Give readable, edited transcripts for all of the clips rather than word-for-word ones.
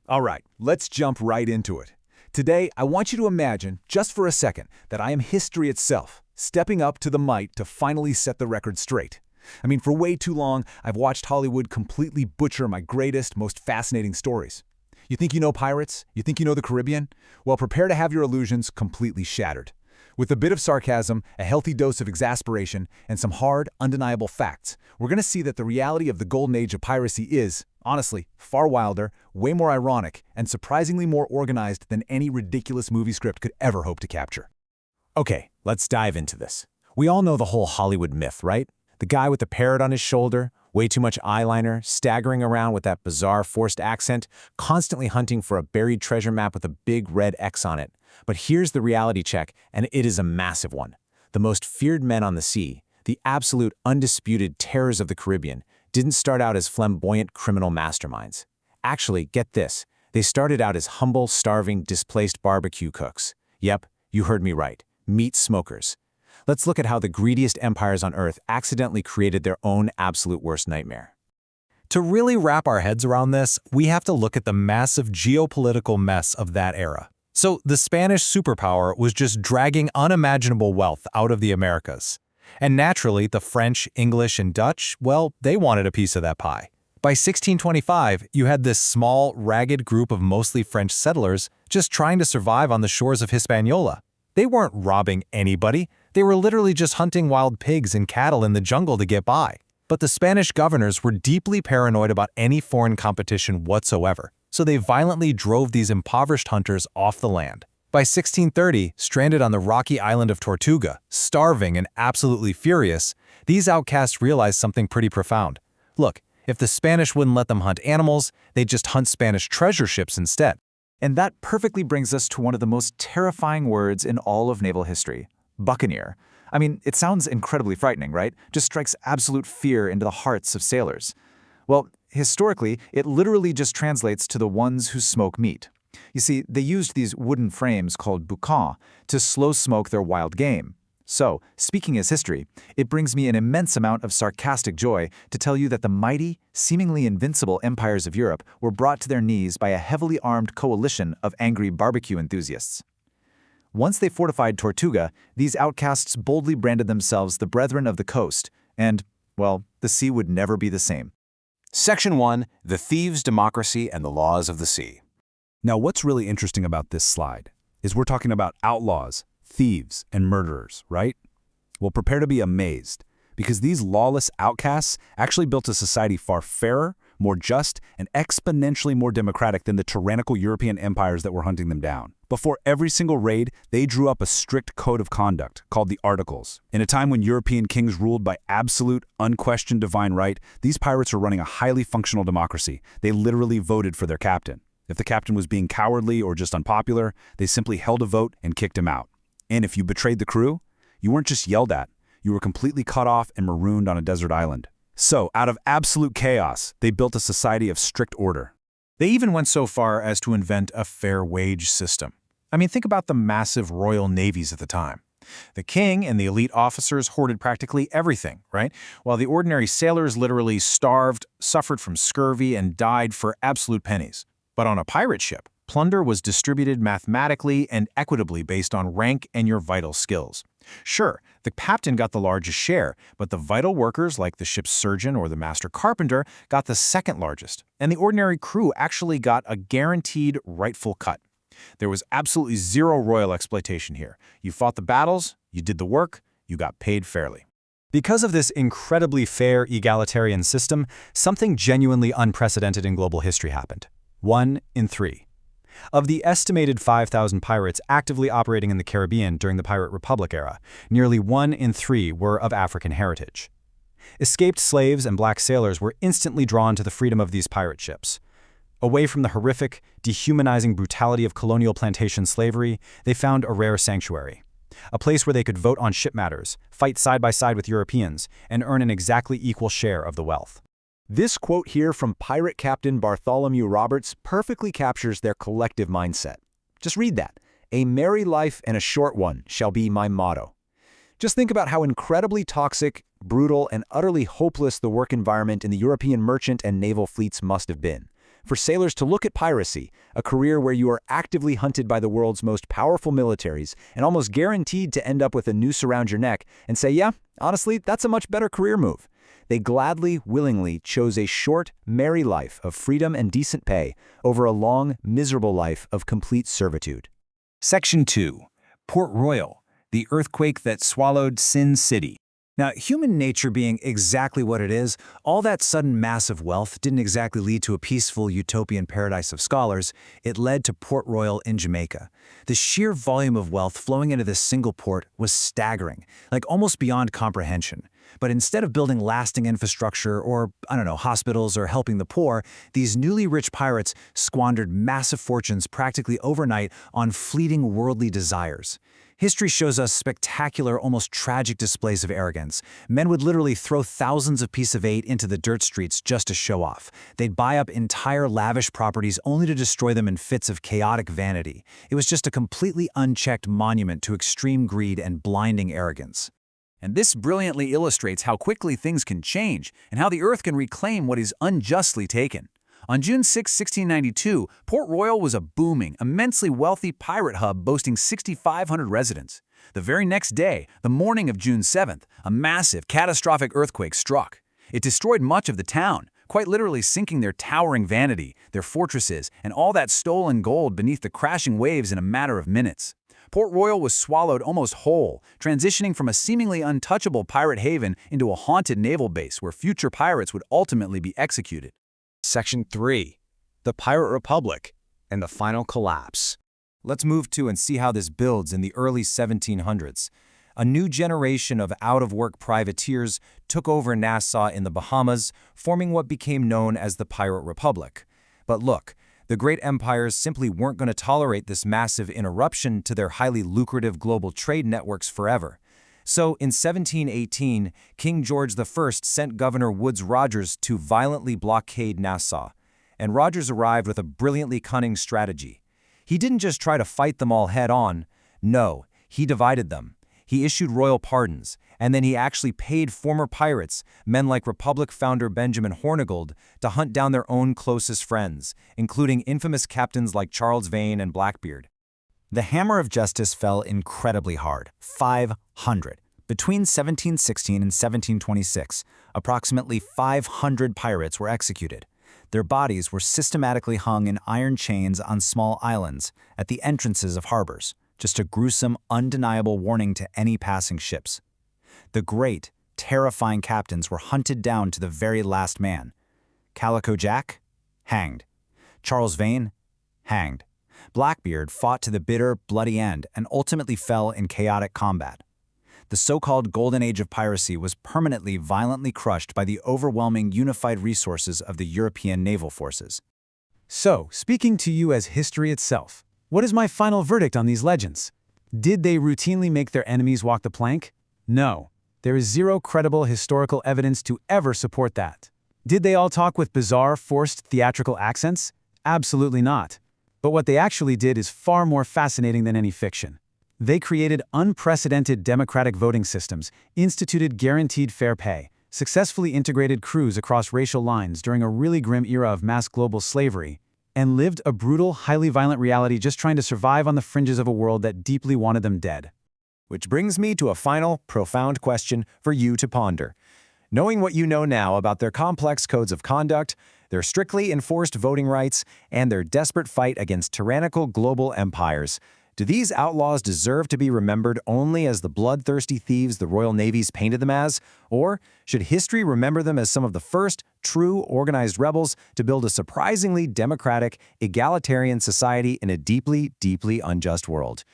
All right, let's jump right into it. Today, I want you to imagine, just for a second, that I am history itself, stepping up to the might to finally set the record straight. I mean, for way too long, I've watched Hollywood completely butcher my greatest, most fascinating stories. You think you know pirates? You think you know the Caribbean? Well, prepare to have your illusions completely shattered. With a bit of sarcasm, a healthy dose of exasperation, and some hard, undeniable facts, we're going to see that the reality of the golden age of piracy is, honestly, far wilder, way more ironic, and surprisingly more organized than any ridiculous movie script could ever hope to capture. Okay, let's dive into this. We all know the whole Hollywood myth, right? The guy with the parrot on his shoulder, way too much eyeliner, staggering around with that bizarre forced accent, constantly hunting for a buried treasure map with a big red X on it. But here's the reality check, and it is a massive one. The most feared men on the sea, the absolute undisputed terrors of the Caribbean, didn't start out as flamboyant criminal masterminds. Actually, get this, they started out as humble, starving, displaced barbecue cooks. Yep, you heard me right, meat smokers. Let's look at how the greediest empires on Earth accidentally created their own absolute worst nightmare. To really wrap our heads around this, we have to look at the massive geopolitical mess of that era. So the Spanish superpower was just dragging unimaginable wealth out of the Americas. And naturally, the French, English, and Dutch, well, they wanted a piece of that pie. By 1625, you had this small, ragged group of mostly French settlers just trying to survive on the shores of Hispaniola. They weren't robbing anybody. They were literally just hunting wild pigs and cattle in the jungle to get by. But the Spanish governors were deeply paranoid about any foreign competition whatsoever, so they violently drove these impoverished hunters off the land. By 1630, stranded on the rocky island of Tortuga, starving and absolutely furious, these outcasts realized something pretty profound. Look, if the Spanish wouldn't let them hunt animals, they'd just hunt Spanish treasure ships instead. And that perfectly brings us to one of the most terrifying words in all of naval history: buccaneer. I mean, it sounds incredibly frightening, right? Just strikes absolute fear into the hearts of sailors. Well, historically, it literally just translates to the ones who smoke meat. You see, they used these wooden frames called boucans to slow smoke their wild game. So, speaking as history, it brings me an immense amount of sarcastic joy to tell you that the mighty, seemingly invincible empires of Europe were brought to their knees by a heavily armed coalition of angry barbecue enthusiasts. Once they fortified Tortuga, these outcasts boldly branded themselves the Brethren of the Coast, and, well, the sea would never be the same. Section 1, The Thieves' Democracy and the Laws of the Sea. Now, what's really interesting about this slide is we're talking about outlaws, thieves, and murderers, right? Well, prepare to be amazed, because these lawless outcasts actually built a society far fairer, more just, and exponentially more democratic than the tyrannical European empires that were hunting them down. Before every single raid, they drew up a strict code of conduct called the Articles. In a time when European kings ruled by absolute, unquestioned divine right, these pirates were running a highly functional democracy. They literally voted for their captain. If the captain was being cowardly or just unpopular, they simply held a vote and kicked him out. And if you betrayed the crew, you weren't just yelled at, you were completely cut off and marooned on a desert island. So, out of absolute chaos, they built a society of strict order. They even went so far as to invent a fair wage system. I mean, think about the massive royal navies at the time. The king and the elite officers hoarded practically everything, right? While the ordinary sailors literally starved, suffered from scurvy, and died for absolute pennies. But on a pirate ship, plunder was distributed mathematically and equitably based on rank and your vital skills. Sure, the captain got the largest share, but the vital workers like the ship's surgeon or the master carpenter got the second largest, and the ordinary crew actually got a guaranteed rightful cut. There was absolutely zero royal exploitation here. You fought the battles, you did the work, you got paid fairly. Because of this incredibly fair egalitarian system, something genuinely unprecedented in global history happened. 1 in 3. Of the estimated 5,000 pirates actively operating in the Caribbean during the Pirate Republic era, nearly 1 in 3 were of African heritage. Escaped slaves and black sailors were instantly drawn to the freedom of these pirate ships. Away from the horrific, dehumanizing brutality of colonial plantation slavery, they found a rare sanctuary. A place where they could vote on ship matters, fight side by side with Europeans, and earn an exactly equal share of the wealth. This quote here from pirate captain Bartholomew Roberts perfectly captures their collective mindset. Just read that. "A merry life and a short one shall be my motto." Just think about how incredibly toxic, brutal, and utterly hopeless the work environment in the European merchant and naval fleets must have been. For sailors to look at piracy, a career where you are actively hunted by the world's most powerful militaries and almost guaranteed to end up with a noose around your neck, and say, yeah, honestly, that's a much better career move. They gladly, willingly chose a short, merry life of freedom and decent pay over a long, miserable life of complete servitude. Section 2. Port Royal, the earthquake that swallowed Sin City. Now, human nature being exactly what it is, all that sudden massive wealth didn't exactly lead to a peaceful utopian paradise of scholars. It led to Port Royal in Jamaica. The sheer volume of wealth flowing into this single port was staggering, like almost beyond comprehension. But instead of building lasting infrastructure or, hospitals or helping the poor, these newly rich pirates squandered massive fortunes practically overnight on fleeting worldly desires. History shows us spectacular, almost tragic displays of arrogance. Men would literally throw thousands of pieces of eight into the dirt streets just to show off. They'd buy up entire lavish properties only to destroy them in fits of chaotic vanity. It was just a completely unchecked monument to extreme greed and blinding arrogance. And this brilliantly illustrates how quickly things can change and how the earth can reclaim what is unjustly taken. On June 6, 1692, Port Royal was a booming, immensely wealthy pirate hub boasting 6,500 residents. The very next day, the morning of June 7th, a massive, catastrophic earthquake struck. It destroyed much of the town, quite literally sinking their towering vanity, their fortresses, and all that stolen gold beneath the crashing waves in a matter of minutes. Port Royal was swallowed almost whole, transitioning from a seemingly untouchable pirate haven into a haunted naval base where future pirates would ultimately be executed. Section 3. The Pirate Republic and the Final Collapse. Let's move to and see how this builds in the early 1700s. A new generation of out-of-work privateers took over Nassau in the Bahamas, forming what became known as the Pirate Republic. But look, the great empires simply weren't going to tolerate this massive interruption to their highly lucrative global trade networks forever. So, in 1718, King George I sent Governor Woodes Rogers to violently blockade Nassau. And Rogers arrived with a brilliantly cunning strategy. He didn't just try to fight them all head-on. No, he divided them. He issued royal pardons, and then he actually paid former pirates, men like Republic founder Benjamin Hornigold, to hunt down their own closest friends, including infamous captains like Charles Vane and Blackbeard. The hammer of justice fell incredibly hard, 500. Between 1716 and 1726, approximately 500 pirates were executed. Their bodies were systematically hung in iron chains on small islands at the entrances of harbors, just a gruesome, undeniable warning to any passing ships. The great, terrifying captains were hunted down to the very last man. Calico Jack? Hanged. Charles Vane? Hanged. Blackbeard fought to the bitter, bloody end and ultimately fell in chaotic combat. The so-called Golden Age of piracy was permanently violently crushed by the overwhelming unified resources of the European naval forces. So, speaking to you as history itself, what is my final verdict on these legends? Did they routinely make their enemies walk the plank? No. There is zero credible historical evidence to ever support that. Did they all talk with bizarre, forced theatrical accents? Absolutely not. But what they actually did is far more fascinating than any fiction. They created unprecedented democratic voting systems, instituted guaranteed fair pay, successfully integrated crews across racial lines during a really grim era of mass global slavery, and lived a brutal, highly violent reality just trying to survive on the fringes of a world that deeply wanted them dead. Which brings me to a final, profound question for you to ponder. Knowing what you know now about their complex codes of conduct, their strictly enforced voting rights, and their desperate fight against tyrannical global empires, do these outlaws deserve to be remembered only as the bloodthirsty thieves the Royal Navies painted them as? Or should history remember them as some of the first, true, organized rebels to build a surprisingly democratic, egalitarian society in a deeply, deeply unjust world?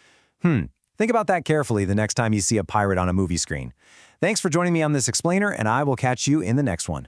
Think about that carefully the next time you see a pirate on a movie screen. Thanks for joining me on this explainer, and I will catch you in the next one.